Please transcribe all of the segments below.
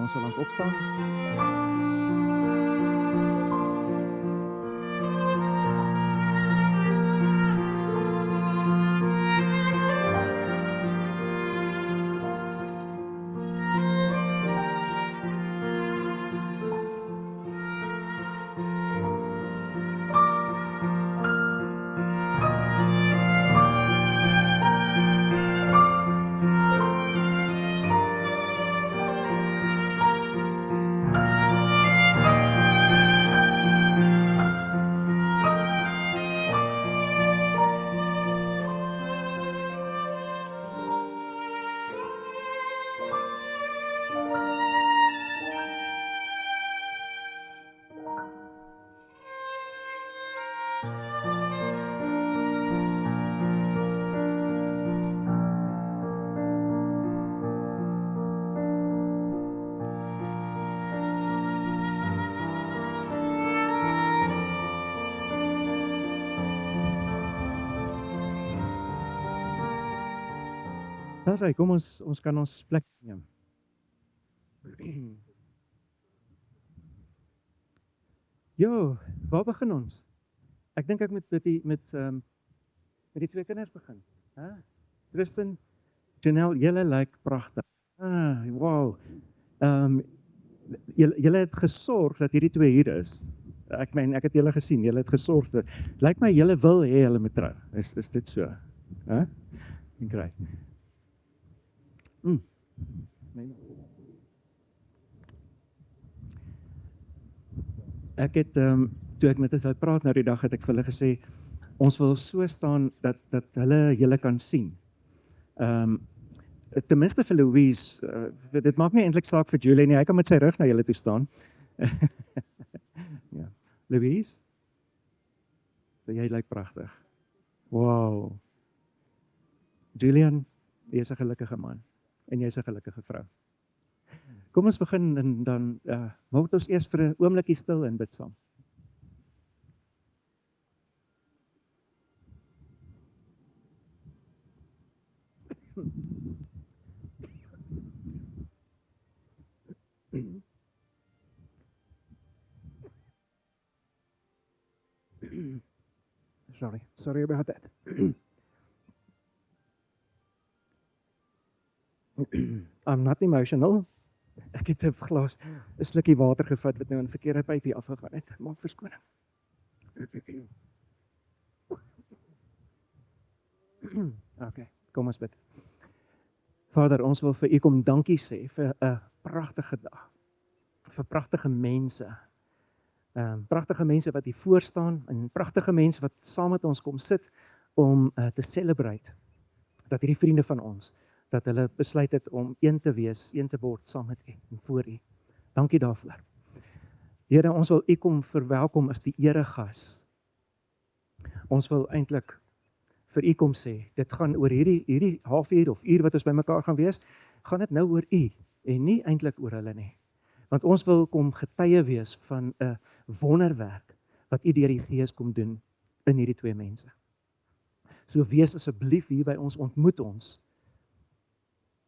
ons so lank opstaan. Daar sê, kom ons kan ons plek neem. Jo, waar begin ons? Ek dink ek moet met die twee kinders begin. Tristan, Janelle, julle lyk pragtig. Wow. Julle het gesorg dat hierdie twee hier is. Ek meen, ek het julle gesien, julle het gesorg dat lyk my julle wil hê hulle moet trou. Is dit so? Kry. Ek het, toe ek met hulle praat nou die dag, het ek vir hulle gesê, ons wil so staan, dat hulle julle kan sien. Ten minste vir Louise, dit maak nie eintlik saak vir Julian nie, hy kan met sy rug na julle toe staan. Ja. Louise, jy lyk pragtig. Wow. Julian, jy is 'n gelukkige man. En jy is 'n gelukkige vrou. Kom ons begin en dan maak ons eers vir 'n oombliekie stil en bid saam. Sorry about that. I'm not emotional. Ek het 'n glas, 'n slukkie water gevat wat nou in 'n verkeerde pypie afgegaan het. Maak verskoning. Okay, kom ons bid. Vader, ons wil vir U kom dankie sê vir 'n pragtige dag. Vir pragtige mense. Pragtige mense wat hier voor staan en pragtige mense wat saam met ons kom sit om te celebrate dat hierdie vriende van ons dat hulle besluit het om een te wees, een te word saam met U en voor U. Dankie daarvoor. Here, ons wil U kom verwelkom as die eregas. Ons wil eintlik vir U kom sê, dit gaan oor hierdie halfuur of uur wat ons bymekaar gaan wees, gaan dit nou oor U en nie eintlik oor hulle nie. Want ons wil kom getuie wees van 'n wonderwerk wat U deur die Gees kom doen in hierdie twee mense. So wees asseblief hier by ons, ontmoet ons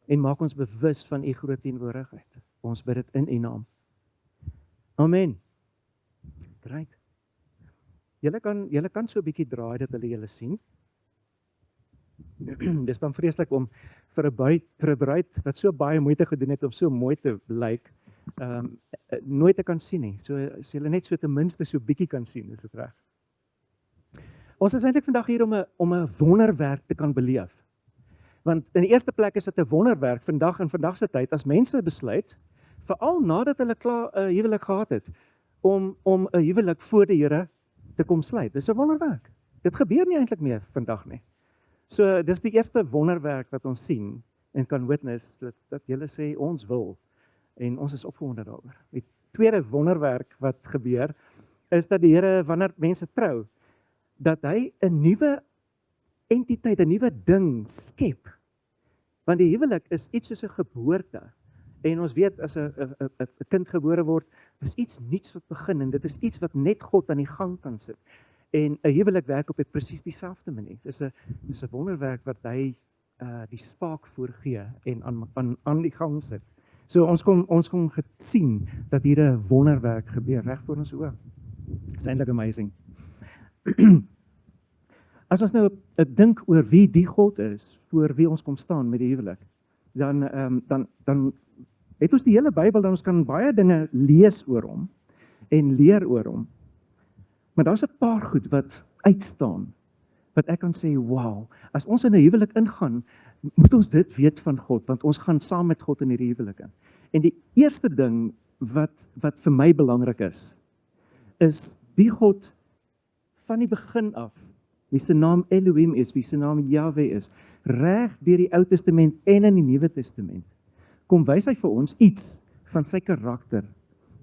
en maak ons bewus van U groot teenwoordigheid. Ons bid dit in U naam. Amen. Great. Julle kan so 'n bietjie draai dat hulle julle sien. Dis dan vreeslik om vir 'n bruid wat so baie moeite gedoen het om so mooi te lyk, nooit te kan sien nie. So as julle net so ten minste so bietjie kan sien, is dit reg. Ons is eintlik vandag hier om 'n wonderwerk te kan beleef. Want in die eerste plek is dit 'n wonderwerk vandag in vandag se tyd as mense besluit, veral nadat hulle klaar 'n huwelik gehad het, om 'n huwelik voor die Here te kom sluit. Dis 'n wonderwerk. Dit gebeur nie eintlik meer vandag nie. So dis die eerste wonderwerk wat ons sien en kan witness dat julle sê ons wil en ons is opgewonde daaroor. Die tweede wonderwerk wat gebeur is dat die Here wanneer mense trou, dat hy 'n nuwe entiteit, 'n nuwe ding skep. Want die huwelik is iets soos 'n geboorte. En ons weet as 'n kind gebore word, is iets nuuts wat begin en dit is iets wat net God aan die gang kan sit. En 'n huwelik werk op presies dieselfde manier. Dis 'n wonderwerk wat hy die spaak voorgee en aan die gang sit. So ons kom gesien dat hier 'n wonderwerk gebeur reg voor ons oë. It's eintlik amazing. As ons nou dink oor wie die God is, voor wie ons kom staan met die huwelik, dan het ons die hele Bybel, dan ons kan baie dinge lees oor hom en leer oor hom. Maar daar's 'n paar goed wat uitstaan, wat ek kan sê, wow, as ons in 'n huwelik ingaan, moet ons dit weet van God, want ons gaan saam met God in hierdie huwelik in. En die eerste ding wat vir my belangrik is wie God van die begin af, wie se naam Elohim is, wie se naam Yahweh is, reg deur die Ou Testament en in die Nuwe Testament, kom wys hy vir ons iets van sy karakter.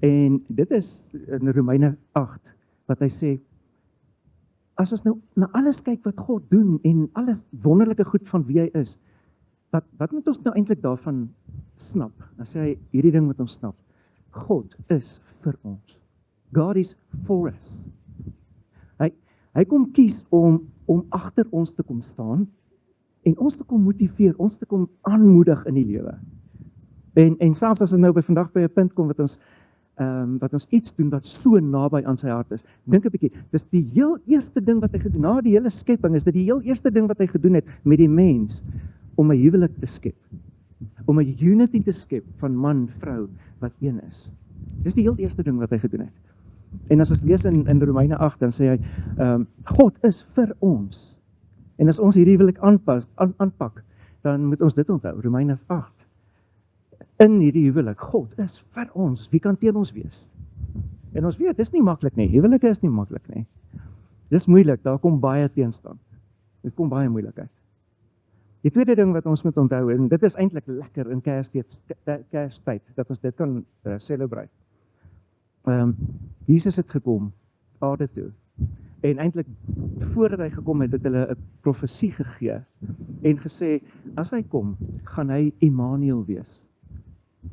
En dit is in Romeine 8, wat hy sê, as ons nou na alles kyk wat God doen, en alles wonderlike goed van wie hy is, wat moet ons nou eintlik daarvan snap? Dan sê hy, hierdie ding moet ons snap, God is vir ons. God is for us. Hy kom kies om agter ons te kom staan, en ons te kom motiveer, ons te kom aanmoedig in die lewe. En selfs as ons nou by vandag by 'n punt kom wat ons iets doen wat so naby aan sy hart is, dink 'n bietjie, dis die heel eerste ding wat hy gedoen, na die hele skepping, is dit die heel eerste ding wat hy gedoen het met die mens, om 'n huwelik te skep, om 'n unity te skep van man, vrou, wat een is. Dis die heel eerste ding wat hy gedoen het. En as ons lees in Romeine 8, dan sê hy, God is vir ons. En as ons hierdie huwelik aanpak, dan moet ons dit onthou, Romeine 8. In hierdie huwelik, God is vir ons, wie kan teen ons wees? En ons weet, dis nie maklik nie, huwelike is nie maklik nie. Dis moeilik, daar kom baie teenstand. Dit kom baie moeilikheid. Die tweede ding wat ons moet onthou, en dit is eintlik lekker in Kerstyd, dat ons dit kan celebrate. Jesus het gekom, aarde toe, en eintlik, voordat hy gekom het hulle 'n profesie gegee, en gesê, as hy kom, gaan hy Immanuel wees.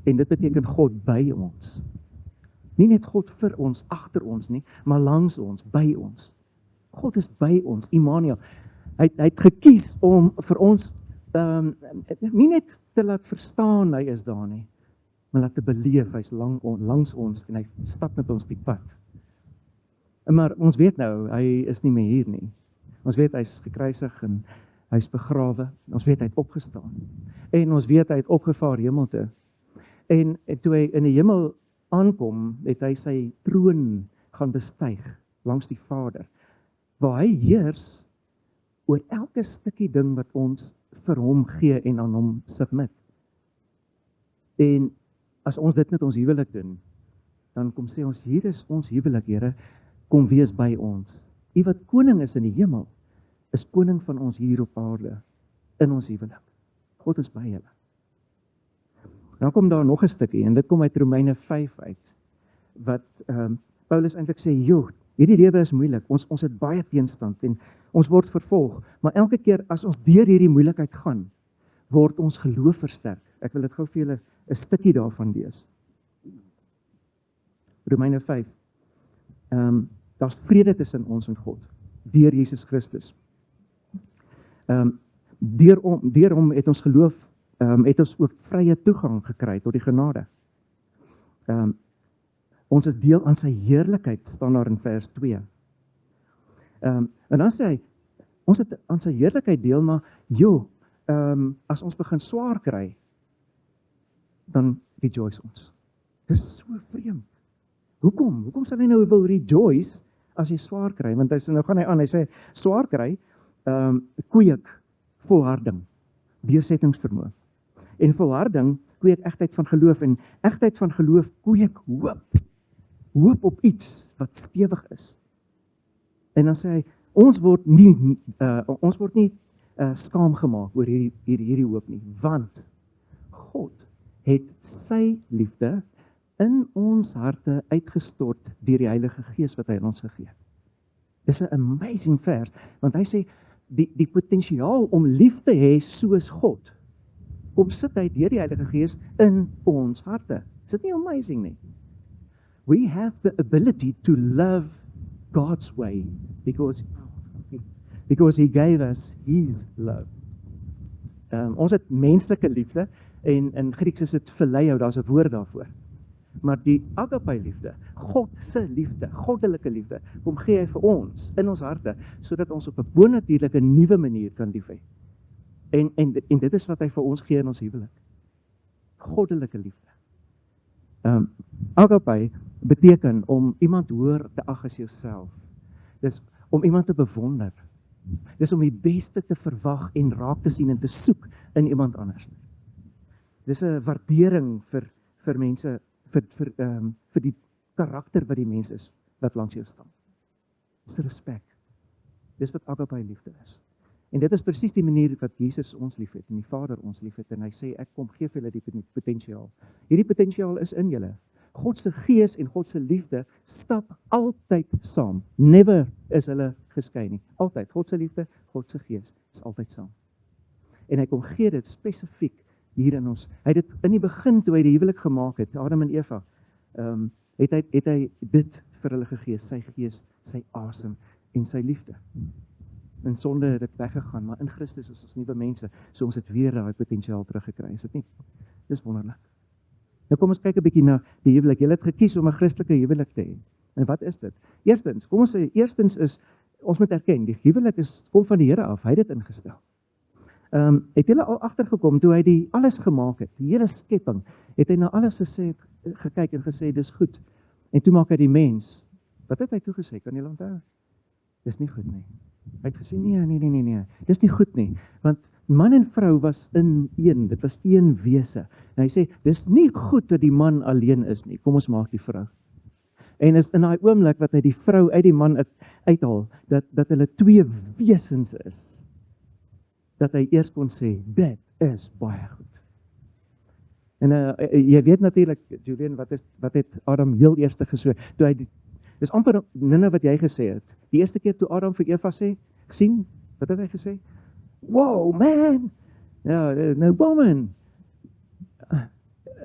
En dit beteken God by ons. Nie net God vir ons, agter ons nie, maar langs ons, by ons. God is by ons, Immanuel. Hy het gekies om vir ons, nie net te laat verstaan hy is daar nie, maar laat te beleef, hy is langs ons, en hy stap met ons die pad. Maar ons weet nou, hy is nie meer hier nie. Ons weet hy is gekruisig, en hy is begrawe, ons weet hy het opgestaan. En ons weet hy het opgevaar hemel toe. En toe hy in die hemel aankom, het hy sy troon gaan bestyg, langs die Vader, waar hy heers oor elke stukkie ding wat ons vir hom gee en aan hom submit. En as ons dit met ons huwelik doen, dan kom sê ons, hier is ons huwelik, Here, kom wees by ons. U wat koning is in die hemel, is koning van ons hier op aarde, in ons huwelik. God is by julle. Dan kom daar nog 'n stukkie, en dit kom uit Romeine 5 uit, wat Paulus eintlik sê, hierdie lewe is moeilik, ons het baie teenstand, en ons word vervolg, maar elke keer as ons deur hierdie moeilikheid gaan, word ons geloof versterk. Ek wil dit gou vir julle 'n stukkie daarvan lees. Romeine 5. Daar's vrede tussen ons en God, deur Jesus Christus. Deur hom het ons geloof, het ons ook vrye toegang gekry tot die genade. Ons is deel aan sy heerlikheid, staan daar in vers 2. En dan sê hy, ons het aan sy heerlikheid deel, maar as ons begin swaar kry, dan rejoice ons. Dis so vreemd. Hoekom sal hy nou wil rejoice as jy swaar kry? Want nou gaan hy aan, hy sê, swaar kry, kweek volharding, deursettingsvermoë. En volharding kweek egtheid van geloof, en egtheid van geloof kweek hoop. Hoop op iets wat stewig is. En dan sê hy, ons word nie skaam gemaak oor hierdie hoop nie, want God het sy liefde in ons harte uitgestort deur die Heilige Gees wat hy aan ons gegee het. Dis 'n amazing vers, want hy sê, die potensiaal om lief te hê soos God, kom sit hy deur die Heilige Gees in ons harte. Is dit nie amazing nie? We have the ability to love God's way, because He gave us His love. Ons het menslike liefde, En in Grieks is dit phileo, daar's 'n woord daarvoor. Maar die agape liefde, God se liefde, goddelike liefde, kom gee hy vir ons in ons harte, sodat ons op 'n bonatuurlike nuwe manier kan lief hê. En dit is wat hy vir ons gee in ons huwelik. Goddelike liefde. Agape beteken om iemand hoër te ag as jouself. Dis om iemand te bewonder. Dis om die beste te verwag en raak te sien en te soek in iemand anders. Dis 'n waardering vir mense, vir die karakter wat die mens is wat langs jou staan. Dis respek. Dis wat agape liefde is. En dit is presies die manier wat Jesus ons liefhet en die Vader ons liefhet en hy sê ek kom gee vir julle die potensiaal. Hierdie potensiaal is in julle. God se gees en God se liefde stap altyd saam. Never is hulle geskei nie. Altyd. God se liefde, God se gees is altyd saam. En hy kom gee dit spesifiek hier in ons. Hy het dit in die begin toe hy die huwelik gemaak het, Adam en Eva, het hy dit vir hulle gegee, sy gees, sy asem en sy liefde. In sonde het dit weggegaan, maar in Christus is ons nuwe mense, so ons het weer daai potensiaal teruggekry, is dit nie? Dis wonderlik. Nou kom ons kyk 'n bietjie na die huwelik. Julle het gekies om 'n Christelike huwelik te hê. En wat is dit? Eerstens is, ons moet erken, die huwelik kom van die Here af, hy het dit ingestel. Het julle al agtergekom, toe hy alles gemaak het, die hele skepping, het hy na alles gekyk en gesê, dis goed. En toe maak hy die mens. Wat het hy toe gesê? Kan julle onthou? Dis nie goed nie. Hy het gesê, nee, dis nie goed nie, want man en vrou was in een, dit was een wese. En hy sê, dis nie goed dat die man alleen is nie, kom ons maak die vrou. En is in daai oomblik wat hy die vrou uit die man uithaal, dat hulle twee wesens is, dat hy eers kon sê, dit is baie goed. En jy weet natuurlik, Julian, wat het Adam heel eerste gesê, toe hy dis amper ninne wat jy gesê het. Die eerste keer toe Adam vir Eva sê, sien, wat het hy gesê? Wow, man! Ja, no woman!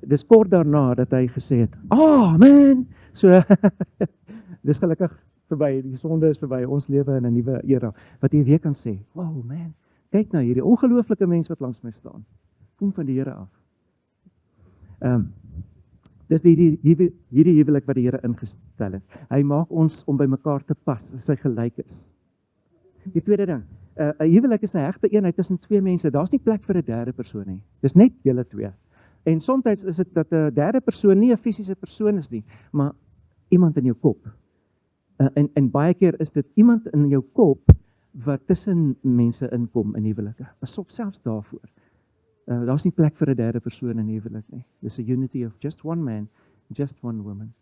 Dis kort daarna dat hy gesê het, man! So, dis gelukkig verby, die sonde is verby, ons lewe in 'n nuwe era, wat jy weer kan sê, wow, man! Kyk na hierdie ongelooflike mens wat langs my staan. Kom van die Here af. Dis hierdie huwelik wat die Here ingestel het. Hy maak ons om by mekaar te pas, as hy gelyk is. Die tweede ding, 'n huwelik is 'n hegte eenheid tussen twee mense. Daar's nie plek vir 'n derde persoon nie. Dis net julle twee. En soms is dit dat 'n derde persoon nie 'n fisiese persoon is nie, maar iemand in jou kop. En baie keer is dit iemand in jou kop wat tussen mense inkom in huwelike. Pas op selfs daarvoor. Daar's nie plek vir 'n derde persoon in huwelik nie. Dis 'n unity of just one man, just one woman.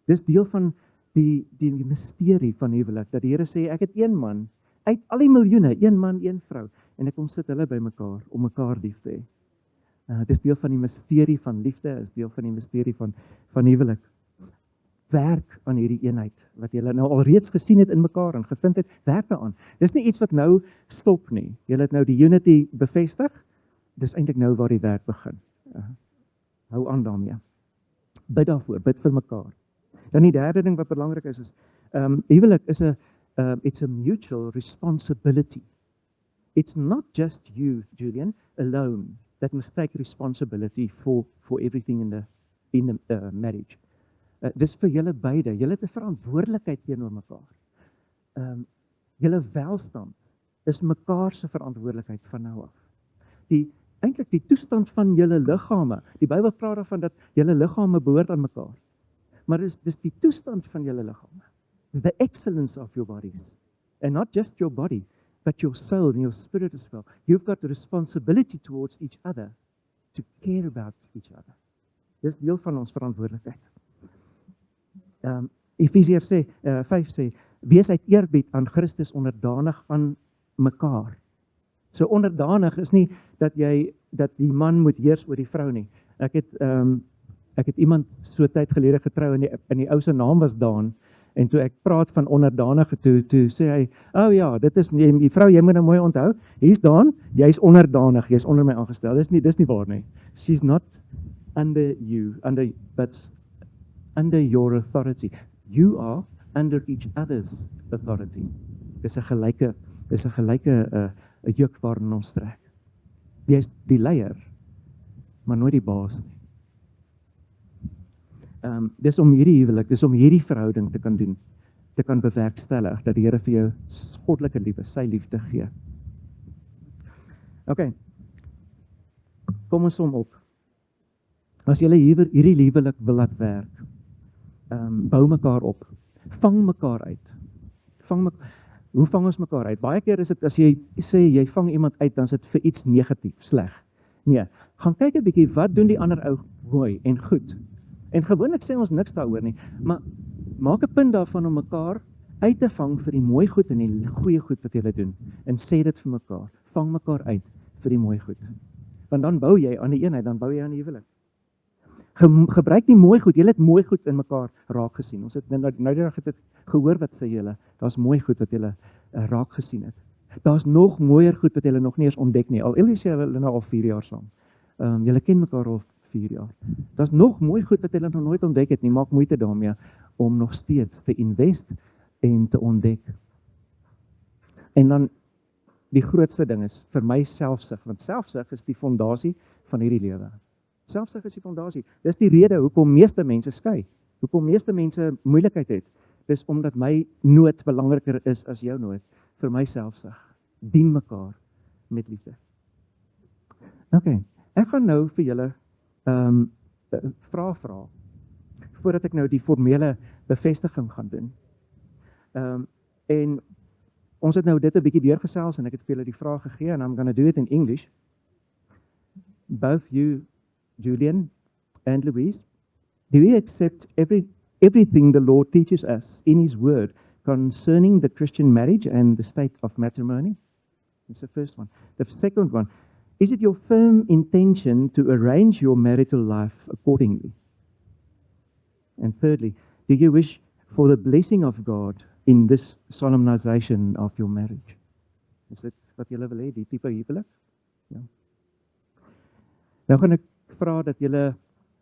Dis deel van die misterie van huwelik, dat die Here sê, ek het een man, uit al die miljoene, een man, een vrou, en ek kom sit hulle by mekaar, om mekaar lief te hê. Dis deel van die misterie van liefde, is deel van die misterie van huwelik. Werk aan hierdie eenheid, wat julle nou al reeds gesien het in mekaar en gevind het, werk daaraan. Dis nie iets wat nou stop nie. Julle het nou die unity bevestig, dis eintlik nou waar die werk begin. Hou aan daarmee. Bid daarvoor, bid vir mekaar. Dan die derde ding wat belangrik is huwelik is it's a mutual responsibility. It's not just you, Julian, alone, that must take responsibility for everything in the marriage. Dis vir julle beide, julle het 'n verantwoordelikheid teenoor mekaar. Julle welstand is mekaar se verantwoordelikheid van nou af. Eintlik die toestand van julle liggame, die Bybel praat daarvan dat julle liggame behoort aan mekaar. Maar dis die toestand van julle liggame. The excellence of your bodies. And not just your body, but your soul and your spirit as well. You've got a responsibility towards each other, to care about each other. Dis deel van ons verantwoordelikheid. Efesiërs 5 sê, wees uit eerbied aan Christus onderdanig aan mekaar. So onderdanig is nie dat die man moet heers oor die vrou nie. Ek het iemand so tyd gelede getrou en die ou se naam was Daan, en toe ek praat van onderdanige toe sê hy, ja, dit is die vrou, jy moet nou mooi onthou, hier's Daan, jy's onderdanig, jy's onder my aangestel. Dis nie waar nie. She's not under you, but under your authority. You are under each other's authority. Dis 'n gelyke juk waarin ons trek. Jy's die leier, maar nooit die baas nie. Dis om hierdie huwelik, dis om hierdie verhouding te kan doen, te kan bewerkstellig, dat die Here vir jou goddelike liefde, sy liefde gee. Okay, kom ons som op. As julle hierdie huwelik wil laat werk, bou mekaar op, vang mekaar uit. Hoe vang ons mekaar uit? Baie keer is dit, as jy sê, jy vang iemand uit, dan is dit vir iets negatief, sleg. Nee, gaan kyk 'n bietjie, wat doen die ander ou mooi en goed? En gewoonlik sê ons niks daaroor nie, maar maak 'n punt daarvan om mekaar uit te vang vir die mooi goed en die goeie goed wat julle doen. En sê dit vir mekaar, vang mekaar uit vir die mooi goed. Want dan bou jy aan die eenheid, dan bou jy aan die huwelik. Gebruik die mooi goed, julle het mooi goed in mekaar raak gesien. Ons het nou het dit gehoor wat sê julle, daar's mooi goed wat julle raak gesien het. Daar's nog mooier goed wat julle nog nie eens ontdek nie. Al is julle nou al 4 jaar saam. Julle ken mekaar al 4 jaar. Daar's nog mooi goed wat julle nog nooit ontdek het nie. Maak moeite daarmee om nog steeds te invest en te ontdek. En dan die grootste ding is vir my selfsug, want selfsug is die fondasie van hierdie lewe. Selfsug is die fondasie. Dis die rede hoekom meeste mense skei. Hoekom meeste mense moeilikheid het. Dis omdat my nood belangriker is as jou nood. Vir my selfsug. Dien mekaar met liefde. Okay, ek gaan nou vir julle vrae vra voordat ek nou die formele bevestiging gaan doen. En ons het nou dit 'n bietjie deurgesels en ek het vir julle die vrae gegee and I'm going to do it in English. Both you, Julian and Louise, do you accept everything the Lord teaches us in His Word concerning the Christian marriage and the state of matrimony? That's the first one. The second one, is it your firm intention to arrange your marital life accordingly? And thirdly, do you wish for the blessing of God in this solemnization of your marriage? Is dit wat julle wil hê, die tipe huwelik? Ja. Nou gaan ek vra dat julle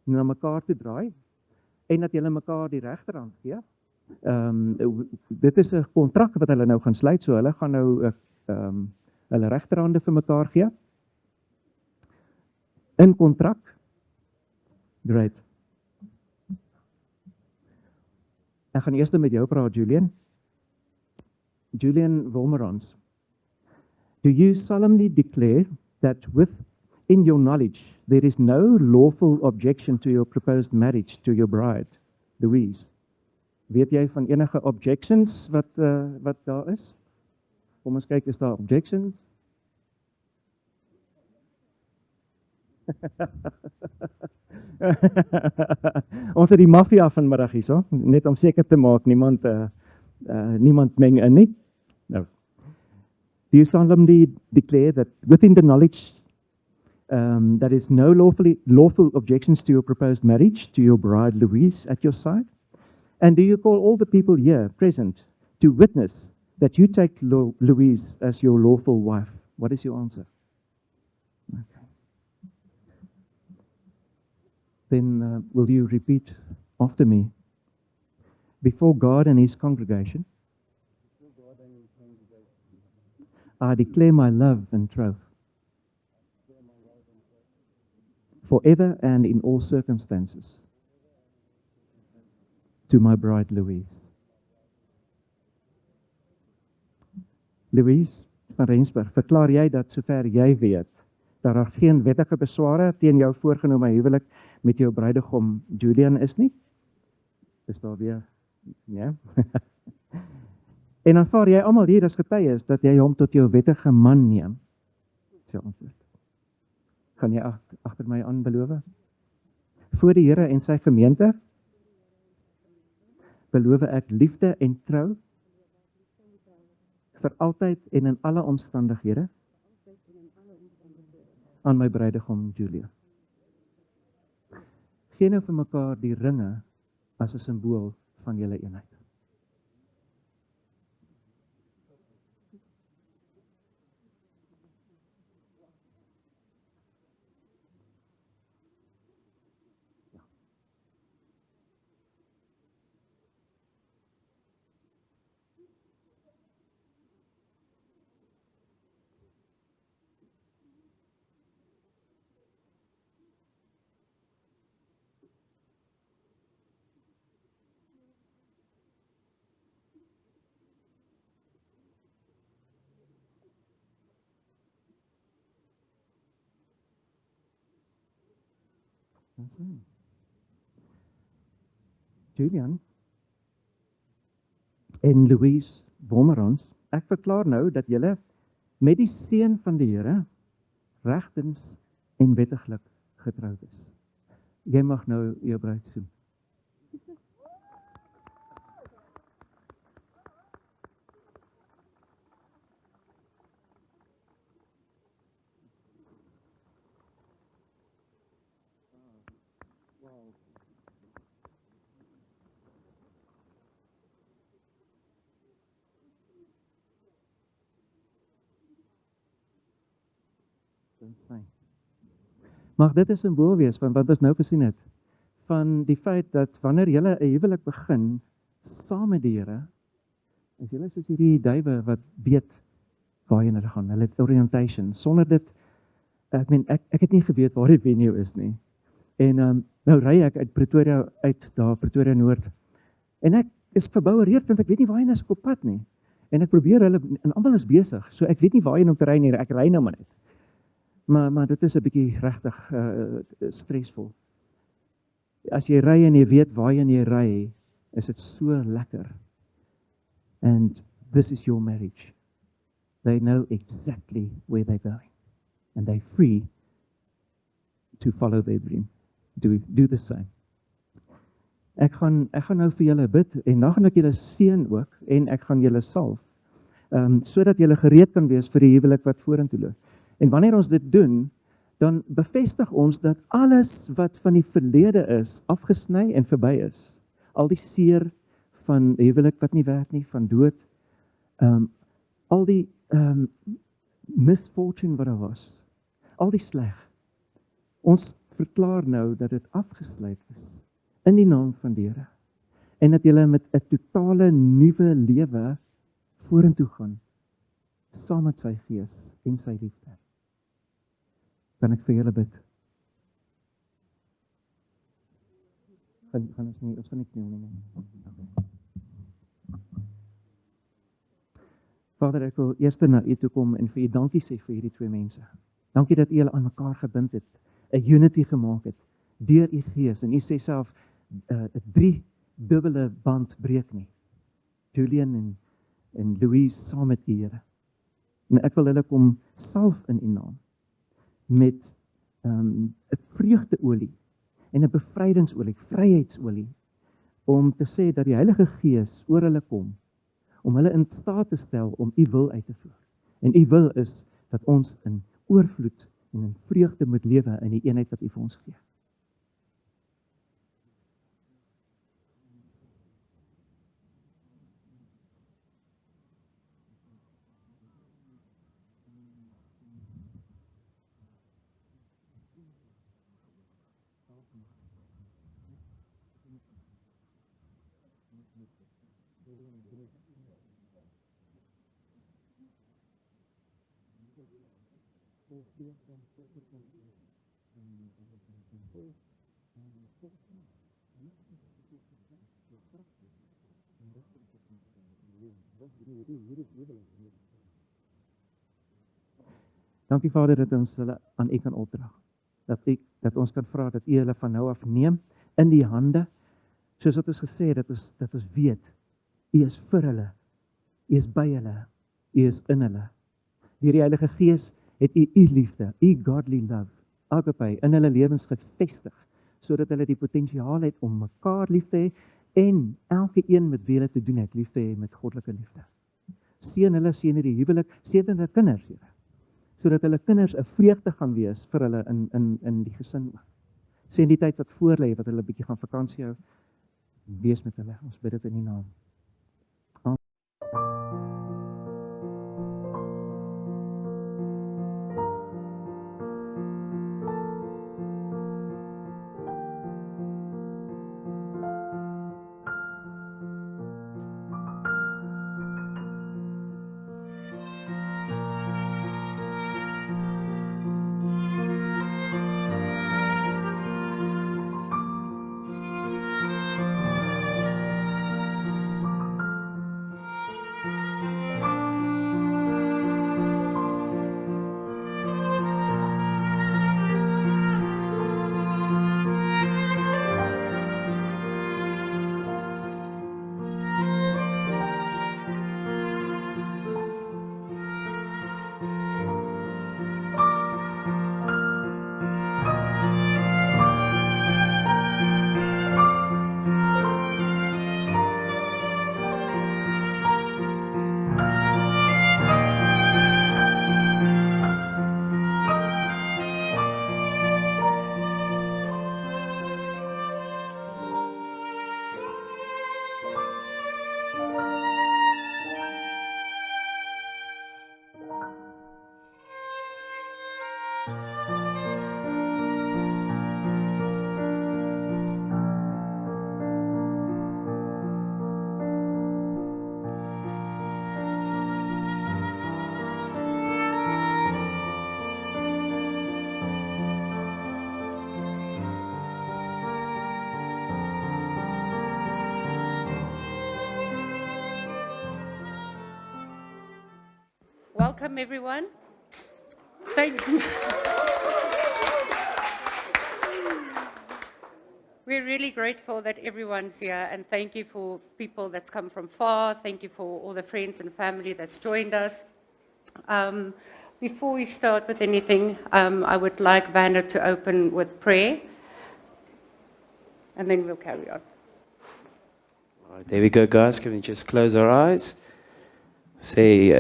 na mekaar toe draai en dat julle mekaar die regterhand gee. Dit is 'n kontrak wat hulle nou gaan sluit, so hulle gaan nou hulle regterhande vir mekaar gee. In kontrak. Great. Ek gaan eers met jou praat, Julian. Julian Wilmerons. Do you solemnly declare that within your knowledge there is no lawful objection to your proposed marriage to your bride, Louise? Weet jy van enige objections wat daar is? Kom ons kyk, is daar objections? Ons het die maffia vanmiddag hier, so, net om seker te maak niemand meng in nie. No. Do you solemnly declare that within the knowledge that is no lawful objections to your proposed marriage to your bride Louise at your side? And do you call all the people here present to witness that you take Louise as your lawful wife? What is your answer? Okay. Then will you repeat after me? Before God and His congregation, I declare my love and troth, forever and in all circumstances, to my bride Louise. Louise van Rensburg, verklaar jy dat sover jy weet, dat daar geen wettige besware teen jou voorgenome huwelik met jou bruidegom Julian is nie? Is daar weer? Ja. En aanvaar jy almal hier as getuies dat jy hom tot jou wettige man neem? Sy antwoord. Gaan jy agter my aan beloof? Voor die Here en sy gemeente beloof ek liefde en trou vir altyd en in alle omstandighede aan my bruidegom Julia. Gee nou vir mekaar die ringe as 'n simbool van julle eenheid. Julian en Louise Bommerans, ek verklaar nou dat julle met die seën van die Here regtens en wettiglik getroud is. Jy mag nou jou bruid soen. Mag dit 'n simbool wees van wat ons nou gesien het, van die feit dat wanneer jy 'n huwelik begin saam met die Here, is jy soos hierdie duwe wat weet waarheen hulle gaan. Hulle het orientation. Sonder dit, ek het nie geweet waar die venue is nie. En nou ry ek uit Pretoria Pretoria Noord. En ek is verboureerd want ek weet nie waarheen is ek op pad nie. En ek probeer hulle en almal is besig. So ek weet nie waarheen om te ry nie. Ek ry nou maar net. Maar dit is 'n bietjie regtig stresvol. As jy ry en jy weet waarheen jy ry, is dit so lekker. And this is your marriage. They know exactly where they're going. And they're free to follow their dream. Do the same. Ek gaan nou vir julle bid en dan gaan ek julle seën ook en ek gaan julle salf. Sodat julle gereed kan wees vir die huwelik wat vorentoe loop. En wanneer ons dit doen, dan bevestig ons dat alles wat van die verlede is, afgesny en verby is. Al die seer van huwelik wat nie werk nie, van dood, al die misfortune wat daar was, al die sleg. Ons verklaar nou dat dit afgesluit is in die naam van die Here. En dat julle met 'n totale nuwe lewe vorentoe gaan, saam met sy Gees en sy liefde. Kan ek vir julle bid? Ons gaan nie kniel nie. Vader, ek wil eers na U toe kom en vir U dankie sê vir hierdie twee mense. Dankie dat U hulle aan mekaar gebind het, 'n unity gemaak het, deur U Gees. En U sê self, 'n 3-dubbele band breek nie. Julian en Louise saam met U, Here. En ek wil hulle kom salf in U naam, met 'n vreugdeolie en 'n bevrydingsolie, vryheidsolie, om te sê dat die Heilige Gees oor hulle kom, om hulle in staat te stel om U wil uit te voer. En U wil is dat ons in oorvloed en in vreugde moet lewe in die eenheid wat U vir ons gee. Dankie Vader dat ons hulle aan U kan opdra. Dat ons kan vra dat U hulle van nou af neem in die hande, soos wat ons gesê het, dat ons weet, U is vir hulle, U is by hulle, U is in hulle. Deur die Heilige Gees het U liefde, U godly love, agape, in hulle lewens gevestig, sodat hulle die potensiaal het om mekaar lief te hê en elke een met wie hulle te doen het, lief te hê met goddelike liefde. Seën hulle, seën hierdie huwelik, seën hulle kinders, Here, sodat hulle kinders 'n vreugde gaan wees vir hulle in die gesin. Seën die tyd wat voor lê, wat hulle 'n bietjie gaan vakansie hou, wees met hulle. Ons bid dit in U naam. Welcome, everyone. Thank you. We're really grateful that everyone's here, and thank you for people that's come from far. Thank you for all the friends and family that's joined us. Before we start with anything, I would like Vanna to open with prayer, and then we'll carry on. All right, there we go, guys. Can we just close our eyes? Say,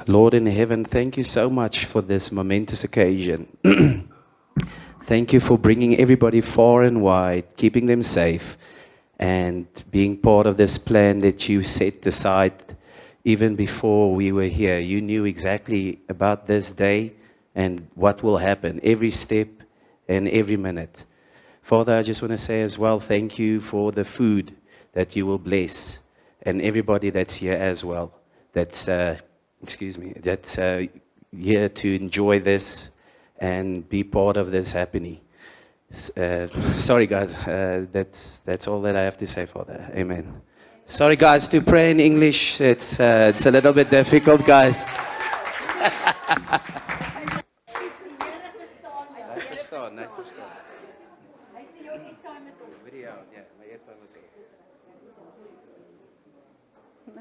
Lord in heaven, thank you so much for this momentous occasion. Thank you for bringing everybody far and wide, keeping them safe, and being part of this plan that you set aside even before we were here. You knew exactly about this day and what will happen, every step and every minute. Father, I just want to say as well, thank you for the food that you will bless, and everybody that's here as well, that's, that's here to enjoy this and be part of this happening. Sorry, guys, that's all that I have to say, Father. Amen. Sorry, guys, to pray in English, it's a little bit difficult, guys.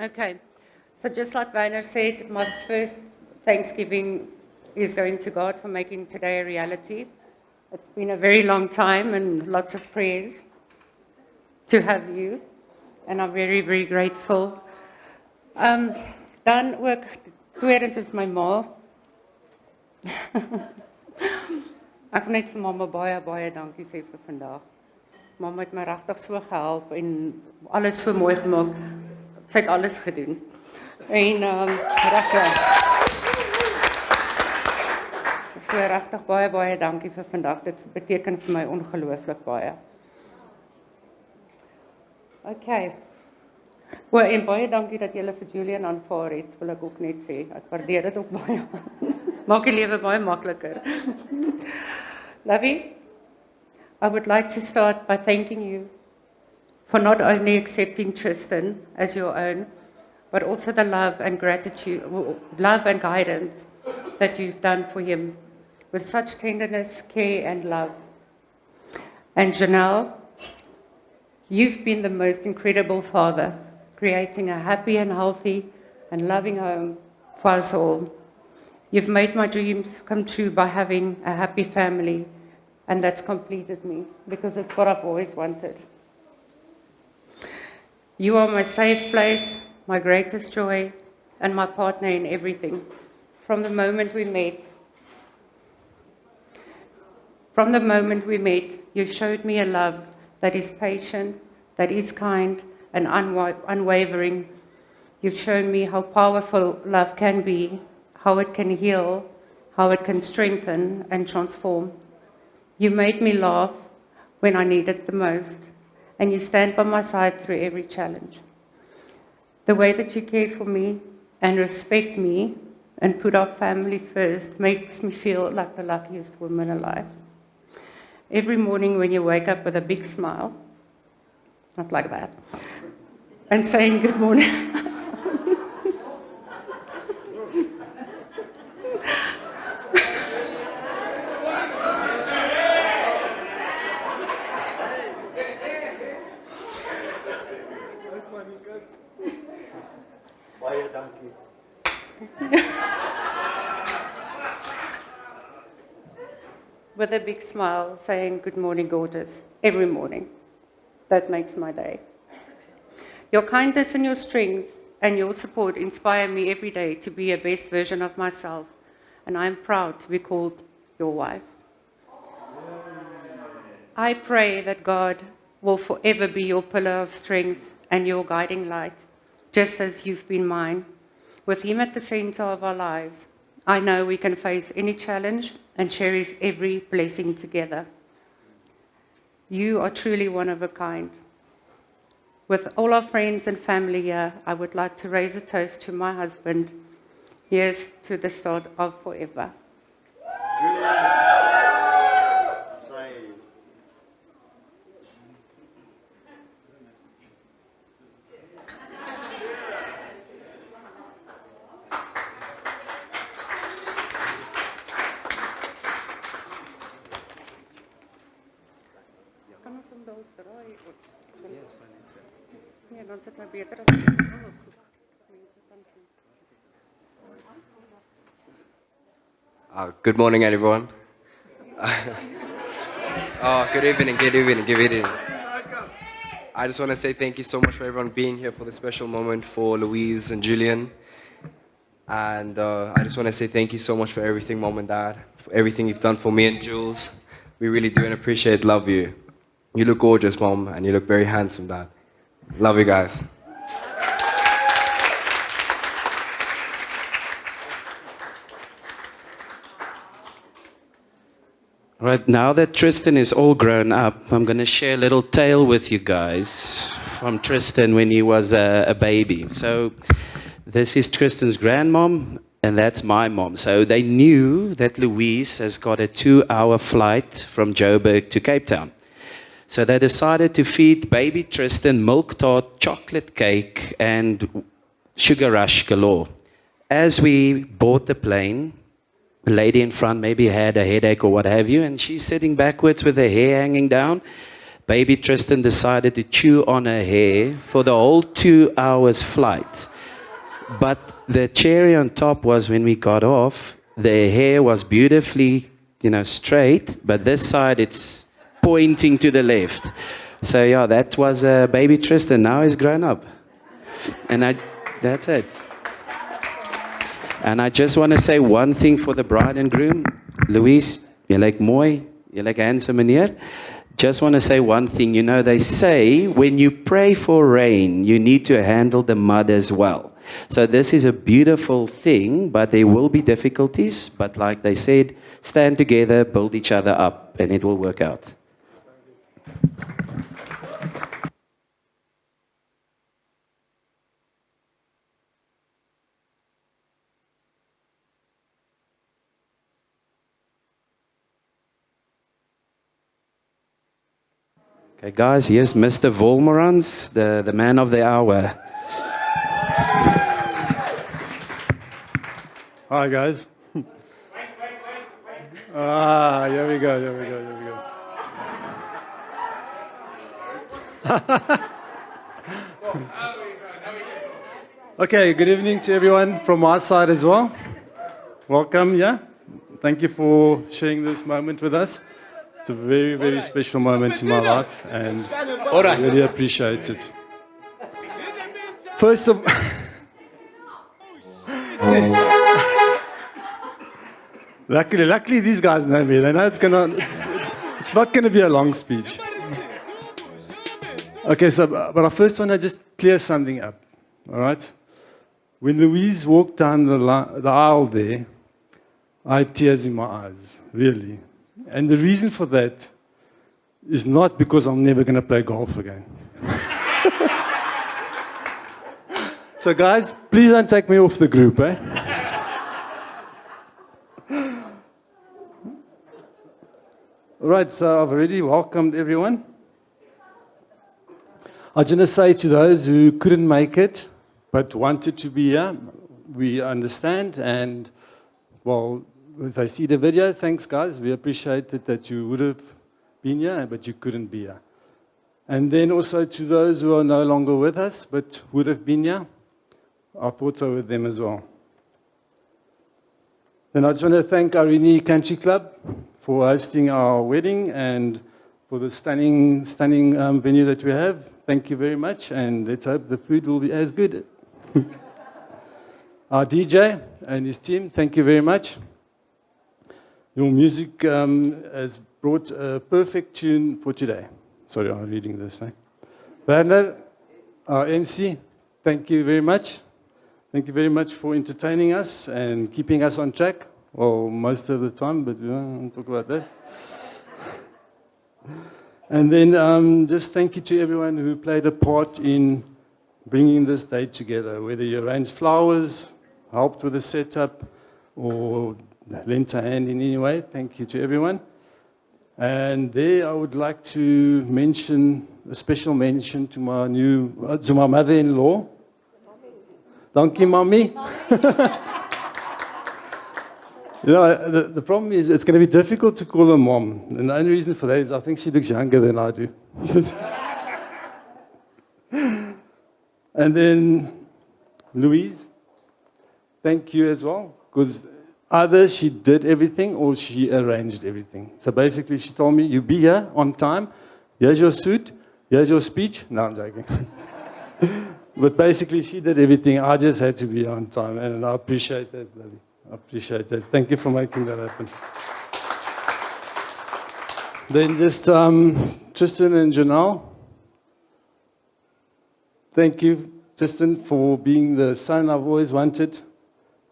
Okay, so just like Vanna said, my first Thanksgiving is going to God for making today a reality. It's been a very long time and lots of prayers to have you, and I'm very, very grateful. Dan ook, tweedens is my ma. Ek wil net vir mamma baie, baie dankie sê vir vandag. Mamma het my regtig so gehelp en alles so mooi gemaak. Sy het alles gedoen. En regtig. So regtig baie, baie dankie vir vandag. Dit beteken vir my ongelooflik baie. Okay. En baie dankie dat julle vir Julian aanvaar het, wil ek ook net sê. Ek waardeer dit ook baie. Maak die lewe baie makliker. Lovey, I would like to start by thanking you for not only accepting Tristan as your own, but also the love and gratitude, love and guidance that you've done for him with such tenderness, care and love. And Janelle, you've been the most incredible father, creating a happy and healthy and loving home for us all. You've made my dreams come true by having a happy family, and that's completed me, because it's what I've always wanted. You are my safe place, my greatest joy, and my partner in everything. From the moment we met, you showed me a love that is patient, that is kind, and unwavering. You've shown me how powerful love can be, how it can heal, how it can strengthen and transform. You made me laugh when I needed the most, and you stand by my side through every challenge. The way that you care for me and respect me and put our family first makes me feel like the luckiest woman alive. Every morning when you wake up with a big smile, not like that, and saying good morning. With a big smile, saying, good morning, gorgeous, every morning. That makes my day. Your kindness and your strength and your support inspire me every day to be a best version of myself, and I am proud to be called your wife. I pray that God will forever be your pillar of strength and your guiding light, just as you've been mine. With him at the center of our lives, I know we can face any challenge and cherish every blessing together. You are truly one of a kind. With all our friends and family here, I would like to raise a toast to my husband. Here's to the start of forever. draai. Nee, dan sit my beter as ek. Good morning, everyone. Good evening, good evening, good evening. I just want to say thank you so much for everyone being here for this special moment for Louise and Julian. And I just want to say thank you so much for everything, Mom and Dad, for everything you've done for me and Jules. We really do and appreciate, love you. You look gorgeous, Mom, and you look very handsome, Dad. Love you guys. Right, now that Tristan is all grown up, I'm going to share a little tale with you guys from Tristan when he was a baby. So this is Tristan's grandmom, and that's my mom. So they knew that Louise has got a 2-hour flight from Joburg to Cape Town. So they decided to feed baby Tristan milk tart, chocolate cake, and sugar rush galore. As we board the plane, the lady in front maybe had a headache or what have you, and she's sitting backwards with her hair hanging down. Baby Tristan decided to chew on her hair for the whole 2 hours flight. But the cherry on top was when we got off, the hair was beautifully, straight, but this side it's pointing to the left. So yeah, that was baby Tristan. Now he's grown up. And that's it. And I just want to say one thing for the bride and groom. Louise, you like mooi, you like handsome meneer. Just want to say one thing. They say when you pray for rain, you need to handle the mud as well. So this is a beautiful thing, but there will be difficulties. But like they said, stand together, build each other up, and it will work out. Okay, guys, here's Mr. Volmerans, the man of the hour. Hi, guys. Here we go. Okay, good evening to everyone from our side as well. Welcome, yeah. Thank you for sharing this moment with us. It's a very, very special moment in my life, and I really appreciate it. First of Luckily, these guys know me. They know it's not gonna be a long speech. Okay, but I first want to just clear something up. All right. When Louise walked down the aisle there, I had tears in my eyes, really. And the reason for that is not because I'm never going to play golf again. So guys, please don't take me off the group, eh? All right, so I've already welcomed everyone. I just want to say to those who couldn't make it, but wanted to be here, we understand, and, well, if they see the video, thanks guys, we appreciate it that you would have been here, but you couldn't be here. And then also to those who are no longer with us, but would have been here, our thoughts are with them as well. Then I just want to thank Arini Country Club for hosting our wedding and for the stunning venue that we have. Thank you very much, and let's hope the food will be as good. Our DJ and his team, thank you very much. Your music has brought a perfect tune for today. Sorry, I'm reading this now. Werner, our MC, thank you very much. Thank you very much for entertaining us and keeping us on track. Well, most of the time, but we won't talk about that. And then just thank you to everyone who played a part in bringing this day together, whether you arranged flowers, helped with the setup, or lent a hand in any way. Thank you to everyone. And there I would like to mention a special mention to my You know, the problem is it's going to be difficult to call her mom. And the only reason for that is I think she looks younger than I do. And then Louise, thank you as well. Because either she did everything or she arranged everything. So basically she told me, you be here on time. Here's your suit. Here's your speech. No, I'm joking. But basically she did everything. I just had to be on time. And I appreciate that, Lily. I appreciate that. Thank you for making that happen. Then just Tristan and Janelle. Thank you, Tristan, for being the son I've always wanted.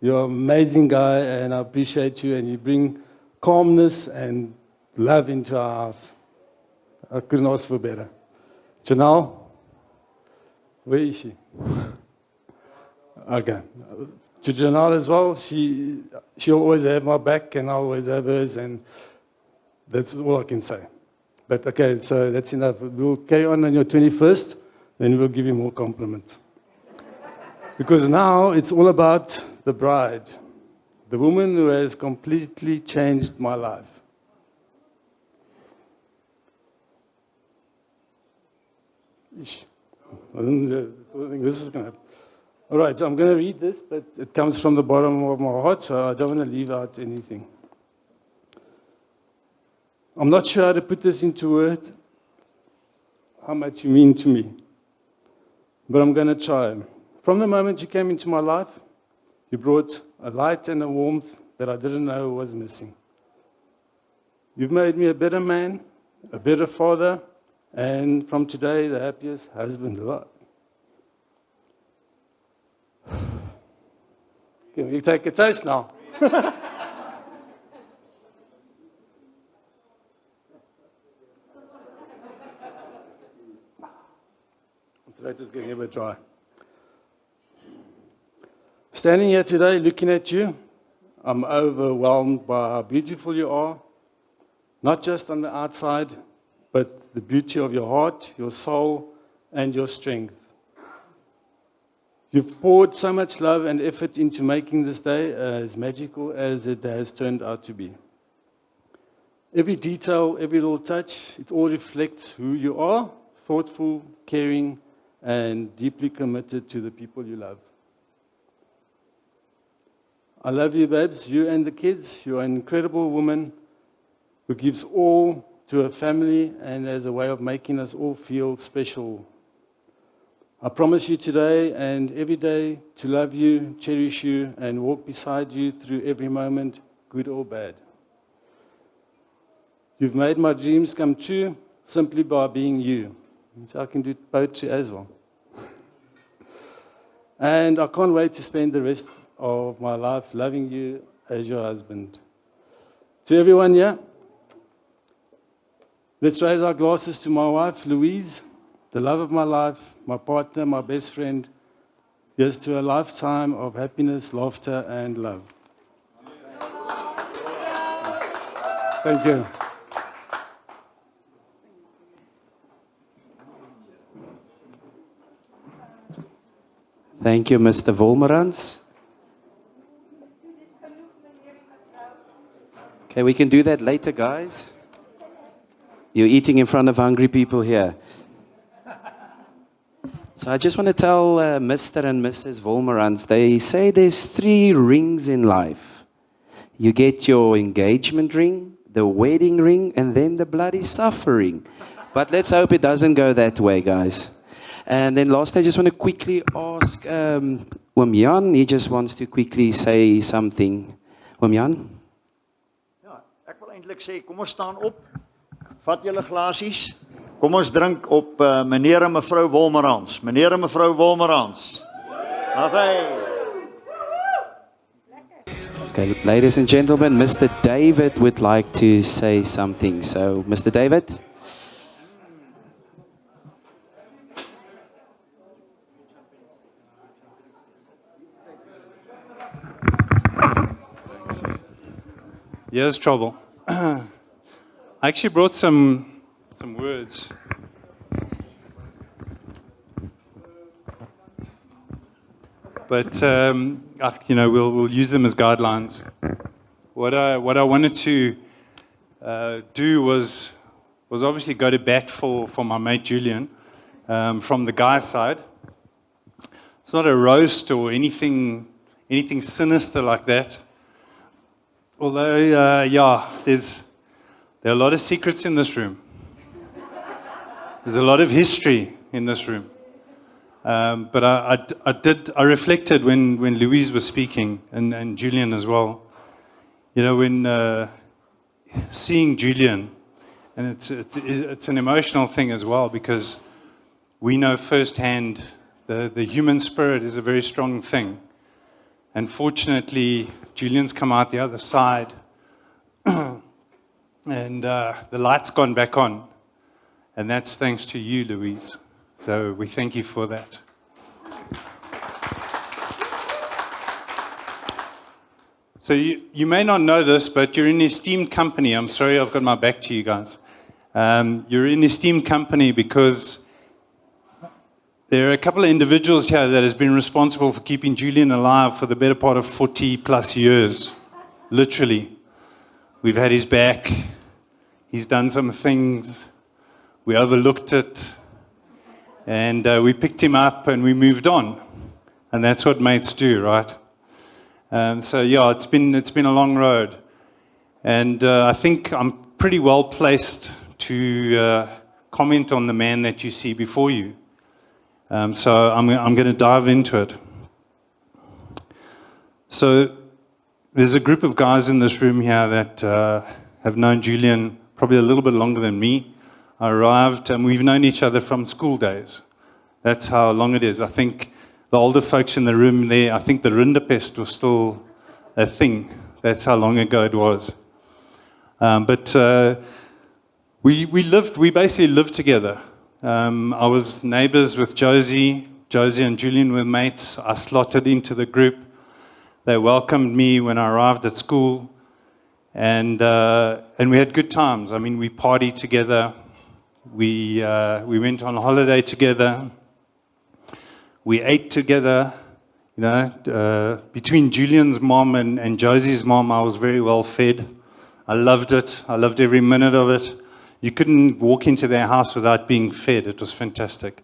You're an amazing guy, and I appreciate you, and you bring calmness and love into our house. I couldn't ask for better. Janelle, where is she? Okay. To Janelle as well, she'll always have my back, and I'll always have hers, and that's all I can say. But okay, so that's enough. We'll carry on your 21st, then we'll give you more compliments. Because now it's all about the bride, the woman who has completely changed my life. Ish. I don't think this is going to happen. All right, so I'm going to read this, but it comes from the bottom of my heart, so I don't want to leave out anything. I'm not sure how to put this into words, how much you mean to me, but I'm going to try. From the moment you came into my life, you brought a light and a warmth that I didn't know was missing. You've made me a better man, a better father, and from today, the happiest husband alive. Can we take a taste now? Today's just getting a bit dry. Standing here today, looking at you, I'm overwhelmed by how beautiful you are, not just on the outside, but the beauty of your heart, your soul, and your strength. You've poured so much love and effort into making this day as magical as it has turned out to be. Every detail, every little touch, it all reflects who you are, thoughtful, caring, and deeply committed to the people you love. I love you, babes, you and the kids. You're an incredible woman who gives all to her family and as a way of making us all feel special. I promise you today and every day to love you, cherish you, and walk beside you through every moment, good or bad. You've made my dreams come true simply by being you. So I can do poetry as well. And I can't wait to spend the rest of my life loving you as your husband. To everyone here, let's raise our glasses to my wife, Louise, the love of my life, my partner, my best friend. Here's to a lifetime of happiness, laughter, and love. Thank you. Thank you, Mr. Wolmerans. Okay, we can do that later, guys. You're eating in front of hungry people here. So I just want to tell Mr. and Mrs. Wolmerans, they say there's 3 rings in life. You get your engagement ring, the wedding ring, and then the bloody suffering. But let's hope it doesn't go that way, guys. And then last, I just want to quickly ask Oom Jan. He just wants to quickly say something. Oom Jan? Ja, ek wil eintlik sê, kom ons staan op. Vat julle glasies. Kom ons drink op meneer en mevrou Wolmerans. Meneer en mevrou Wolmerans. Okay, ladies and gentlemen, Mr. David would like to say something. So, Mr. David? Here's trouble. I actually brought some words. But, we'll use them as guidelines. what I wanted to do was obviously go to bat for my mate Julian from the guy's side. It's not a roast or anything sinister like that. Although, yeah, there are a lot of secrets in this room. There's a lot of history in this room. But I reflected when Louise was speaking, and Julian as well. You know, when seeing Julian, and it's an emotional thing as well, because we know firsthand the human spirit is a very strong thing. And fortunately, Julian's come out the other side, and the light's gone back on. And that's thanks to you, Louise. So we thank you for that. So you may not know this, but you're in an esteemed company. I'm sorry I've got my back to you guys. You're in an esteemed company because there are a couple of individuals here that has been responsible for keeping Julian alive for the better part of 40 plus years. Literally. We've had his back. He's done some things. We overlooked it. And we picked him up and we moved on. And that's what mates do, right? So yeah, it's been a long road. And I think I'm pretty well placed to comment on the man that you see before you. So I'm going to dive into it. So there's a group of guys in this room here that have known Julian probably a little bit longer than me. I arrived and we've known each other from school days. That's how long it is. I think the older folks in the room there, I think the Rinderpest was still a thing. That's how long ago it was. But we basically lived together. I was neighbors with Josie. Josie and Julian were mates. I slotted into the group. They welcomed me when I arrived at school. And we had good times. I mean, we partied together. We went on holiday together. We ate together. You know, between Julian's mom and Josie's mom, I was very well fed. I loved it. I loved every minute of it. You couldn't walk into their house without being fed. It was fantastic.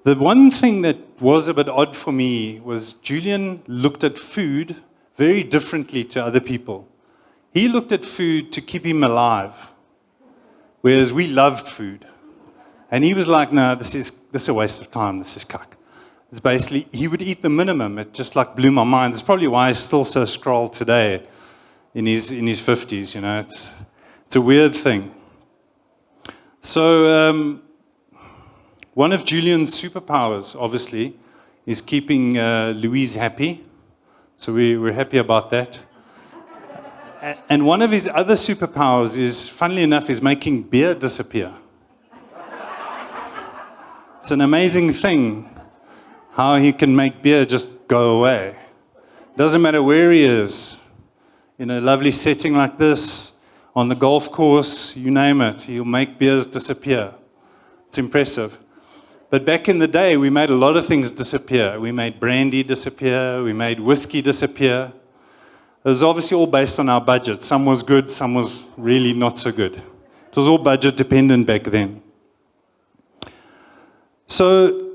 The one thing that was a bit odd for me was Julian looked at food very differently to other people. He looked at food to keep him alive, whereas we loved food. And he was like, no, this is a waste of time. This is cuck. It's basically, he would eat the minimum. It just like blew my mind. That's probably why he's still so scroll today in his 50s. You know, it's a weird thing. So one of Julian's superpowers, obviously, is keeping Louise happy. So we're happy about that. And one of his other superpowers is, funnily enough, is making beer disappear. It's an amazing thing how he can make beer just go away. Doesn't matter where he is, in a lovely setting like this, on the golf course, you name it, he'll make beers disappear. It's impressive. But back in the day, we made a lot of things disappear. We made brandy disappear. We made whiskey disappear. It was obviously all based on our budget. Some was good, some was really not so good. It was all budget dependent back then. So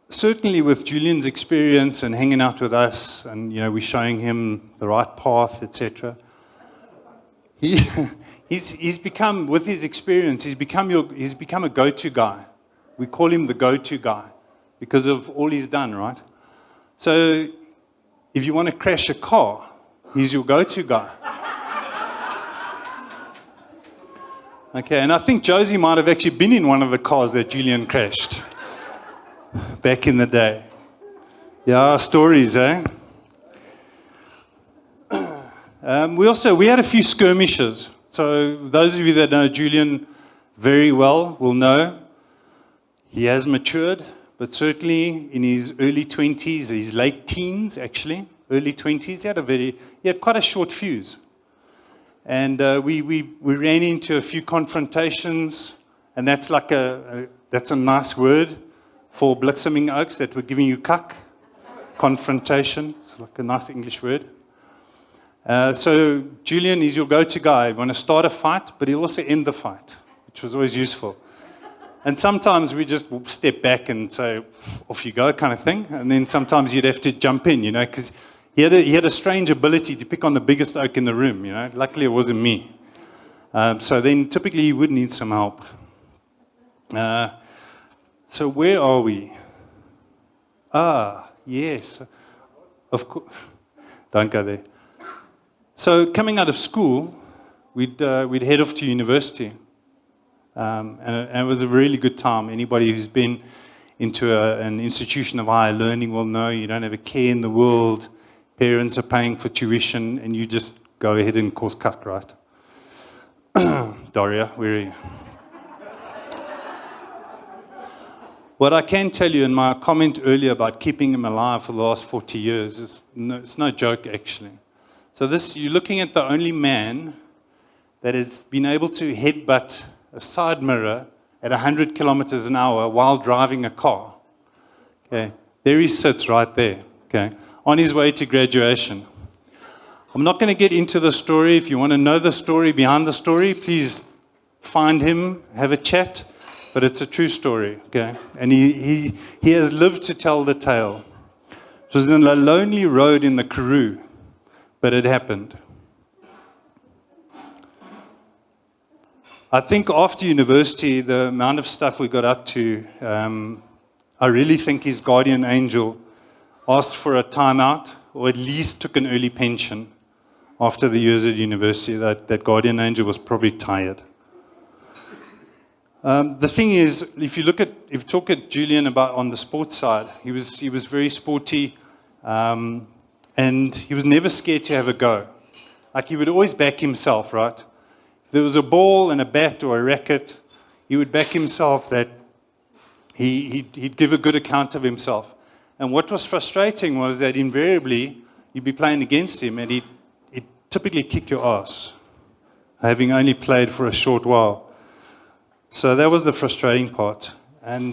certainly with Julian's experience and hanging out with us, and you know, we're showing him the right path, etc. He's become, with his experience, he's become a go-to guy. We call him the go-to guy because of all he's done, right? So if you want to crash a car, he's your go-to guy. Okay, and I think Josie might have actually been in one of the cars that Julian crashed back in the day. Yeah, stories, eh? We had a few skirmishes. So those of you that know Julian very well will know he has matured, but certainly in his early 20s, his late teens actually, early 20s, he had quite a short fuse. And we ran into a few confrontations, and that's like that's a nice word for blikseming oaks that were giving you cuck. Confrontation, it's like a nice English word. So Julian is your go-to guy. You want to start a fight, but he'll also end the fight, which was always useful. And sometimes we just step back and say, off you go kind of thing. And then sometimes you'd have to jump in, because he had a strange ability to pick on the biggest oak in the room, Luckily it wasn't me. So then typically he would need some help. So where are we? Yes. Of course. Don't go there. So coming out of school, we'd head off to university. And it was a really good time. Anybody who's been into an institution of higher learning will know you don't have a care in the world. Parents are paying for tuition, and you just go ahead and course cut, right? Daria, where are you? What I can tell you in my comment earlier about keeping him alive for the last 40 years, it's no joke, actually. So you're looking at the only man that has been able to headbutt a side mirror at 100 kilometers an hour while driving a car. Okay, there he sits right there, okay, on his way to graduation. I'm not going to get into the story. If you want to know the story behind the story, please find him, have a chat. But it's a true story, okay? And he has lived to tell the tale. It was in a lonely road in the Karoo, but it happened. I think after university, the amount of stuff we got up to, I really think his guardian angel asked for a timeout, or at least took an early pension after the years at university. That guardian angel was probably tired. The thing is, if you talk at Julian about on the sports side, he was very sporty, and he was never scared to have a go. Like, he would always back himself, right? If there was a ball and a bat or a racket, he would back himself that he'd give a good account of himself. And what was frustrating was that invariably you'd be playing against him, and he'd typically kick your ass, having only played for a short while. So that was the frustrating part. And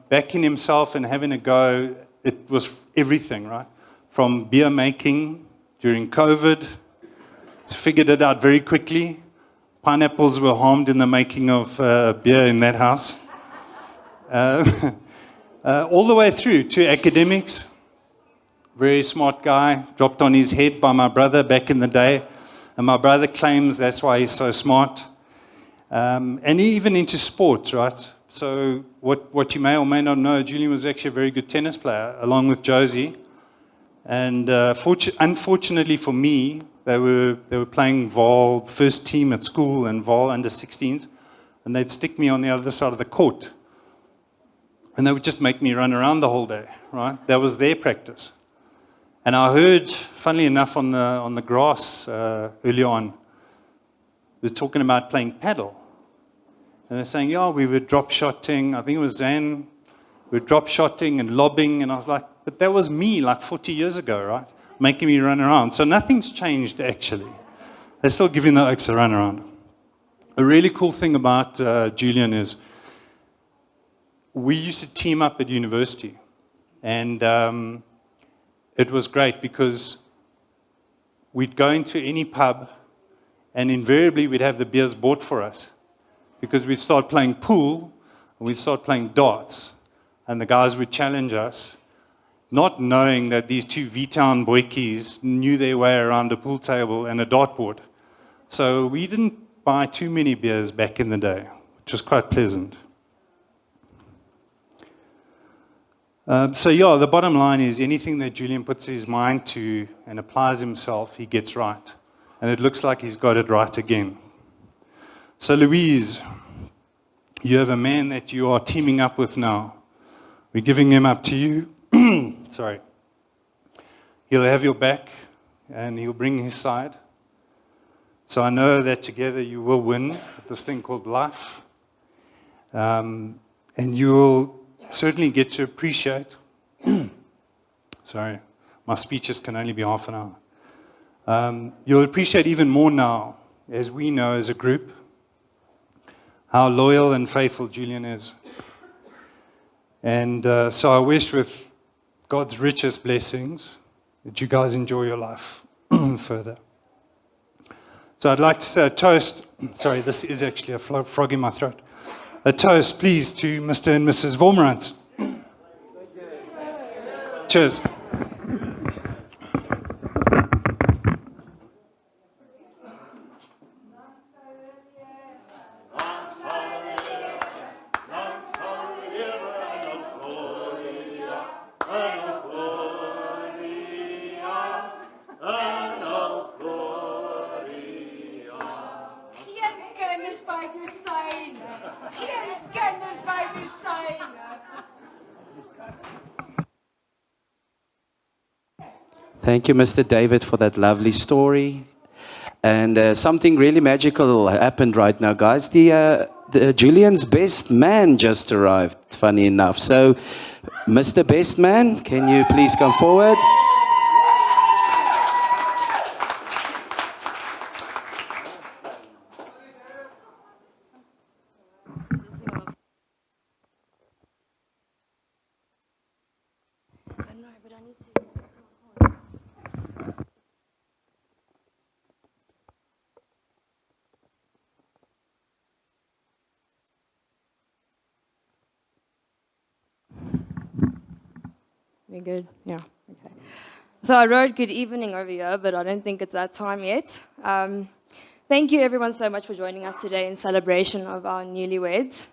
backing himself and having a go, it was everything, right? From beer making during COVID, figured it out very quickly. Pineapples were harmed in the making of beer in that house. All the way through to academics. Very smart guy, dropped on his head by my brother back in the day. And my brother claims that's why he's so smart. And even into sports, right? So what you may or may not know, Julian was actually a very good tennis player, along with Josie. And unfortunately for me, they were playing Vol first team at school and Vol under 16s, and they'd stick me on the other side of the court. And they would just make me run around the whole day, right? That was their practice. And I heard, funnily enough, on the grass early on, they're talking about playing paddle. And they're saying, yeah, we were drop shotting. I think it was Zan. We were drop shotting and lobbing. And I was like, but that was me like 40 years ago, right? Making me run around. So nothing's changed, actually. They're still giving the oaks a run around. A really cool thing about Julian is we used to team up at university. And it was great because we'd go into any pub, and invariably we'd have the beers bought for us, because we'd start playing pool and we'd start playing darts, and the guys would challenge us, not knowing that these two V-Town boykies knew their way around a pool table and a dartboard. So we didn't buy too many beers back in the day, which was quite pleasant. So yeah, the bottom line is anything that Julian puts his mind to and applies himself, he gets right. And it looks like he's got it right again. So Louise, you have a man that you are teaming up with now. We're giving him up to you. Sorry. He'll have your back and he'll bring his side. So I know that together you will win at this thing called life. And you'll certainly get to appreciate. Sorry, my speeches can only be half an hour. You'll appreciate even more now, as we know as a group, how loyal and faithful Julian is. And so I wish with God's richest blessings that you guys enjoy your life further. So I'd like to say a toast. Sorry, this is actually a frog in my throat. A toast, please, to Mr. and Mrs. Vormerant. Cheers. Geen kinders by die syne. Geen kinders by die syne. Thank you, Mr. David, for that lovely story. And something really magical happened right now, guys. The Julian's best man just arrived, funny enough. So, Mr. Best Man, can you please come forward? We good? Yeah. Okay. So I wrote good evening over here, but I don't think it's that time yet. Thank you everyone so much for joining us today in celebration of our newlyweds.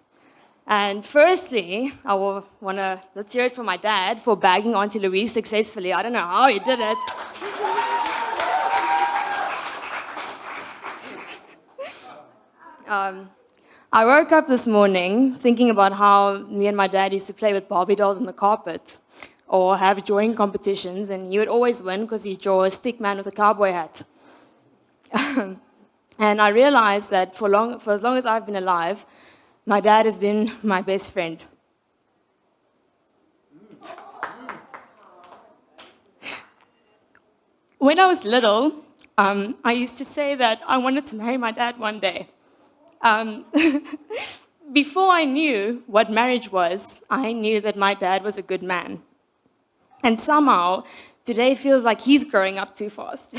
And firstly, I will want to, let's hear it from my dad for bagging Auntie Louise successfully. I don't know how he did it. I woke up this morning thinking about how me and my dad used to play with Barbie dolls on the carpet or have drawing competitions, and he would always win because he'd draw a stick man with a cowboy hat. And I realized that for as long as I've been alive, my dad has been my best friend. When I was little, I used to say that I wanted to marry my dad one day. Before I knew what marriage was, I knew that my dad was a good man. And somehow, today feels like he's growing up too fast.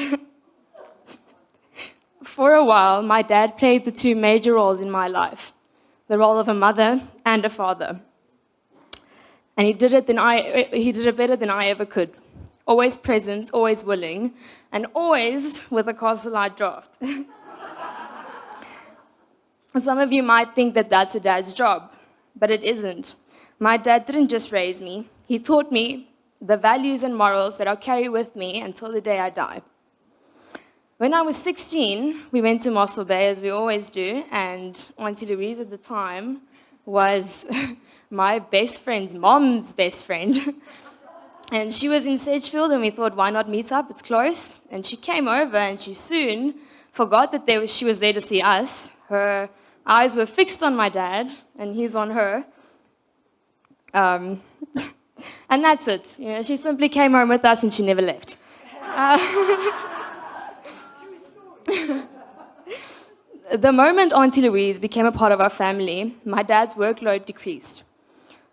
For a while, my dad played the two major roles in my life, the role of a mother and a father. And he did it better than I ever could. Always present, always willing, and always with a castle-light draft. Some of you might think that that's a dad's job, but it isn't. My dad didn't just raise me, he taught me the values and morals that I'll carry with me until the day I die. When I was 16, we went to Mossel Bay, as we always do, and Auntie Louise at the time was my best friend's mom's best friend. And she was in Sedgefield, and we thought, why not meet up? It's close. And she came over, and she soon forgot that she was there to see us. Her eyes were fixed on my dad, and he's on her. And that's it. You know, she simply came home with us, and she never left. The moment Auntie Louise became a part of our family, my dad's workload decreased.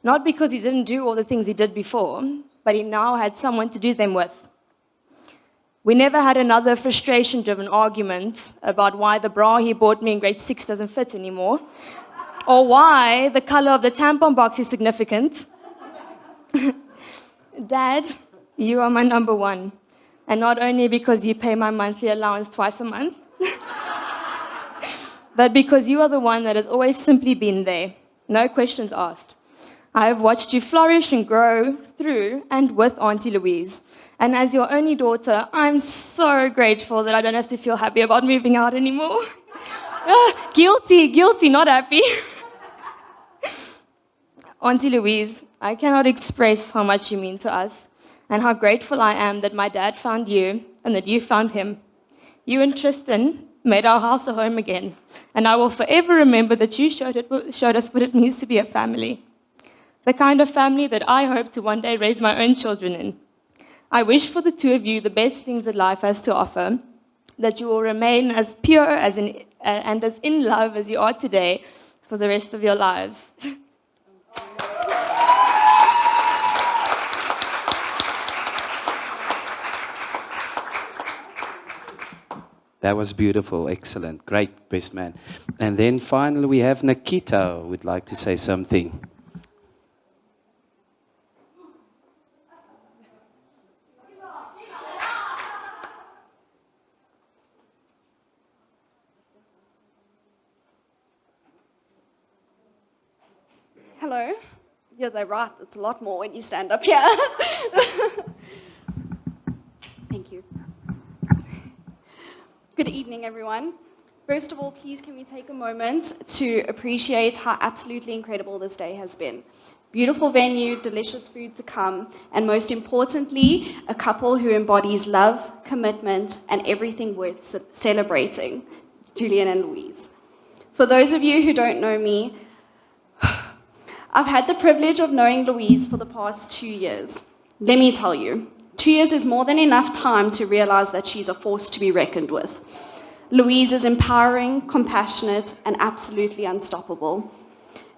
Not because he didn't do all the things he did before, but he now had someone to do them with. We never had another frustration-driven argument about why the bra he bought me in grade 6 doesn't fit anymore, or why the color of the tampon box is significant. Dad, you are my number one. And not only because you pay my monthly allowance twice a month, but because you are the one that has always simply been there, no questions asked. I have watched you flourish and grow through and with Auntie Louise. And as your only daughter, I'm so grateful that I don't have to feel happy about moving out anymore. Guilty, not happy. Auntie Louise, I cannot express how much you mean to us and how grateful I am that my dad found you and that you found him. You and Tristan made our house a home again, and I will forever remember that you showed us what it means to be a family. The kind of family that I hope to one day raise my own children in. I wish for the two of you the best things that life has to offer, that you will remain as pure and as in love as you are today for the rest of your lives. That was beautiful, excellent, great, best man. And then finally we have Nikita who would like to say something. Hello. Yeah, they're right. It's a lot more when you stand up here. Thank you. Good evening, everyone. First of all, please can we take a moment to appreciate how absolutely incredible this day has been. Beautiful venue, delicious food to come, and most importantly, a couple who embodies love, commitment, and everything worth celebrating, Julian and Louise. For those of you who don't know me, I've had the privilege of knowing Louise for the past 2 years. Let me tell you, 2 years is more than enough time to realize that she's a force to be reckoned with. Louise is empowering, compassionate, and absolutely unstoppable.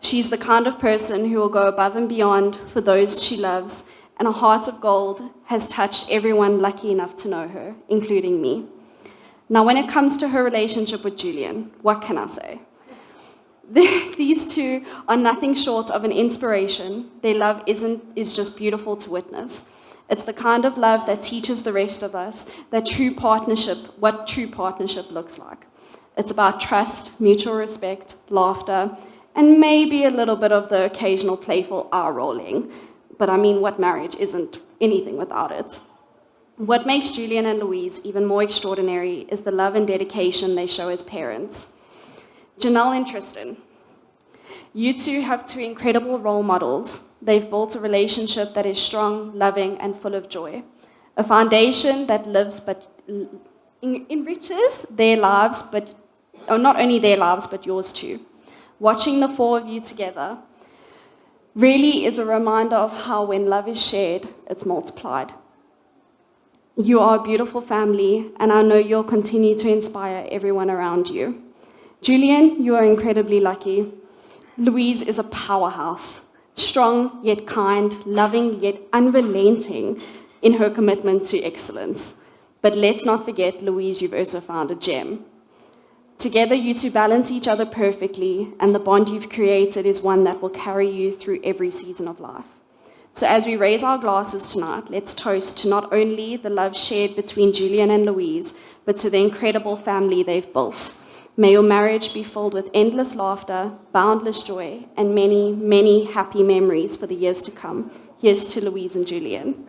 She's the kind of person who will go above and beyond for those she loves, and a heart of gold has touched everyone lucky enough to know her, including me. Now, when it comes to her relationship with Julian, what can I say? These two are nothing short of an inspiration. Their love is just beautiful to witness. It's the kind of love that teaches the rest of us what true partnership looks like. It's about trust, mutual respect, laughter, and maybe a little bit of the occasional playful eye rolling. But I mean, what marriage isn't anything without it? What makes Julian and Louise even more extraordinary is the love and dedication they show as parents. Janelle and Tristan, you two have two incredible role models. They've built a relationship that is strong, loving, and full of joy. A foundation that lives but enriches their lives, or not only their lives, but yours too. Watching the four of you together really is a reminder of how when love is shared, it's multiplied. You are a beautiful family, and I know you'll continue to inspire everyone around you. Julian, you are incredibly lucky. Louise is a powerhouse, strong yet kind, loving yet unrelenting in her commitment to excellence. But let's not forget, Louise, you've also found a gem. Together, you two balance each other perfectly, and the bond you've created is one that will carry you through every season of life. So as we raise our glasses tonight, let's toast to not only the love shared between Julian and Louise, but to the incredible family they've built. May your marriage be filled with endless laughter, boundless joy, and many, many happy memories for the years to come. Here's to Louise and Julian.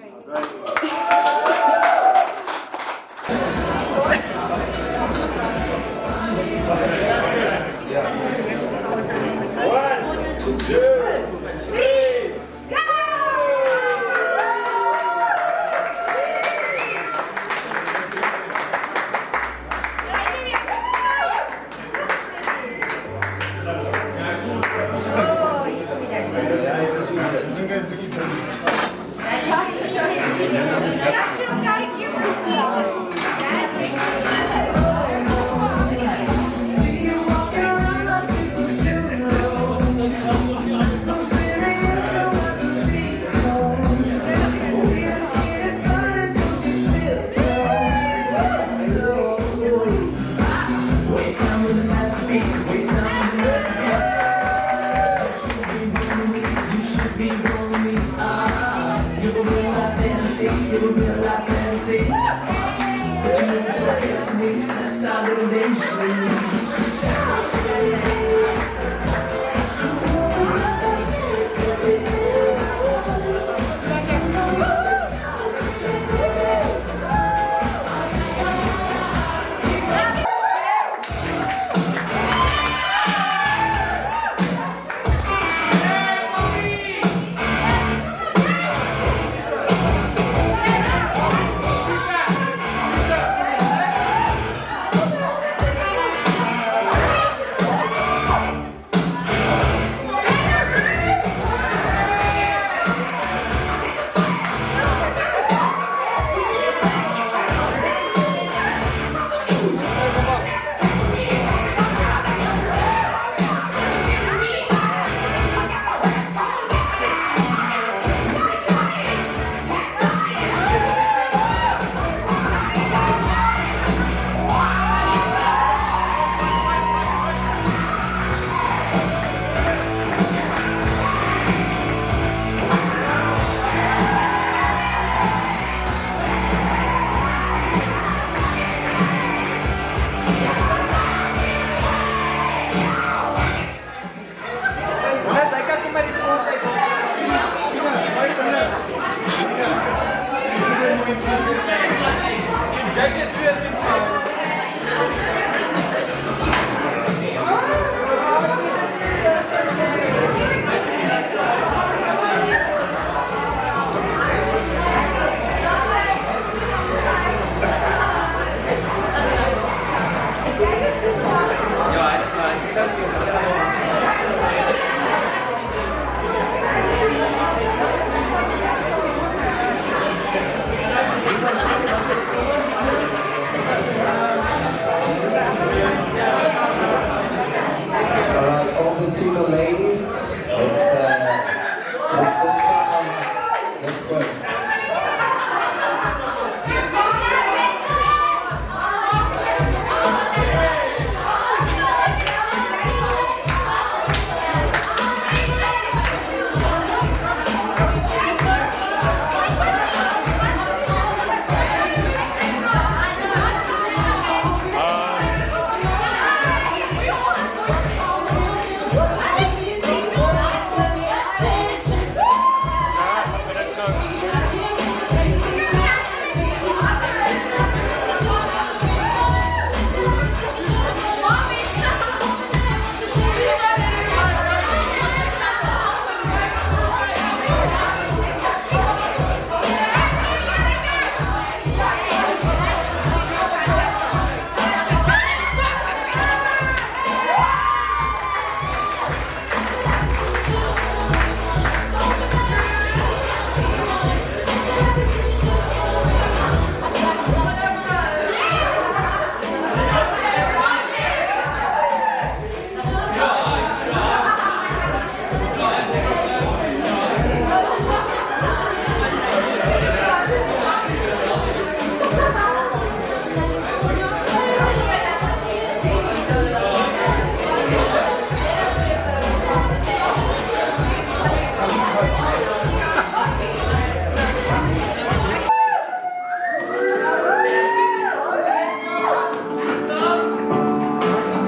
Let's go.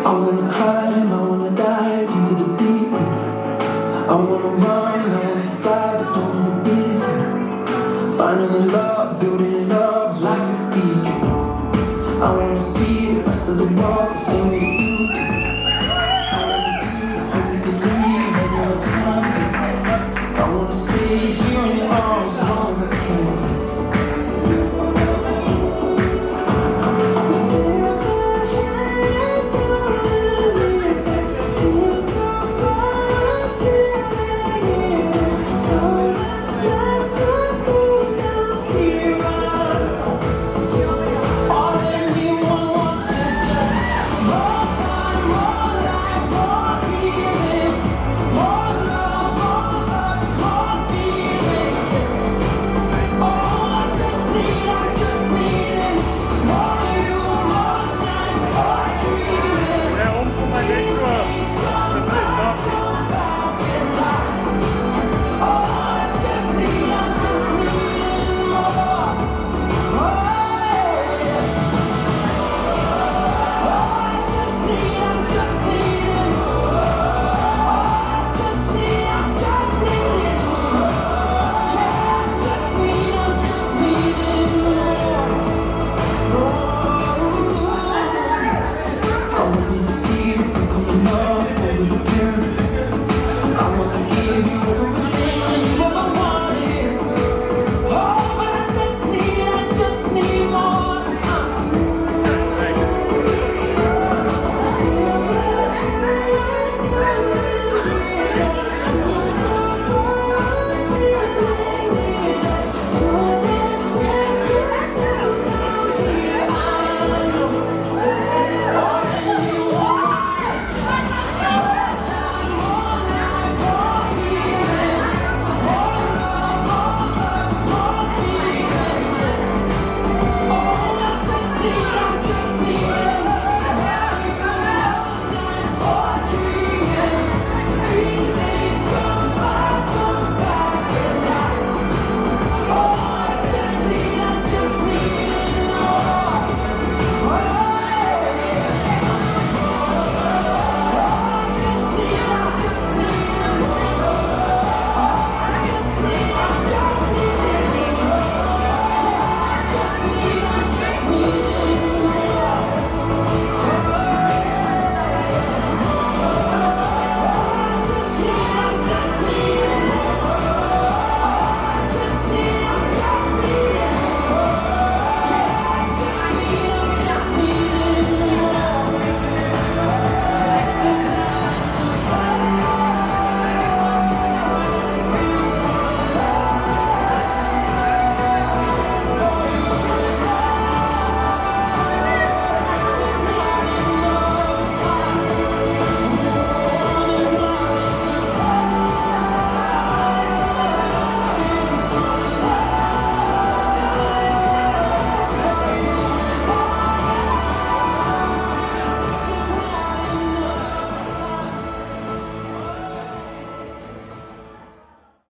I wanna climb, I wanna dive into the deep. I wanna run, I wanna fly, but don't wanna be here. Finding the love, building it up like a beacon. I wanna see the rest of the world the same way you do. I wanna be, hope you believe in your time. I wanna stay here in your arms as long as I can.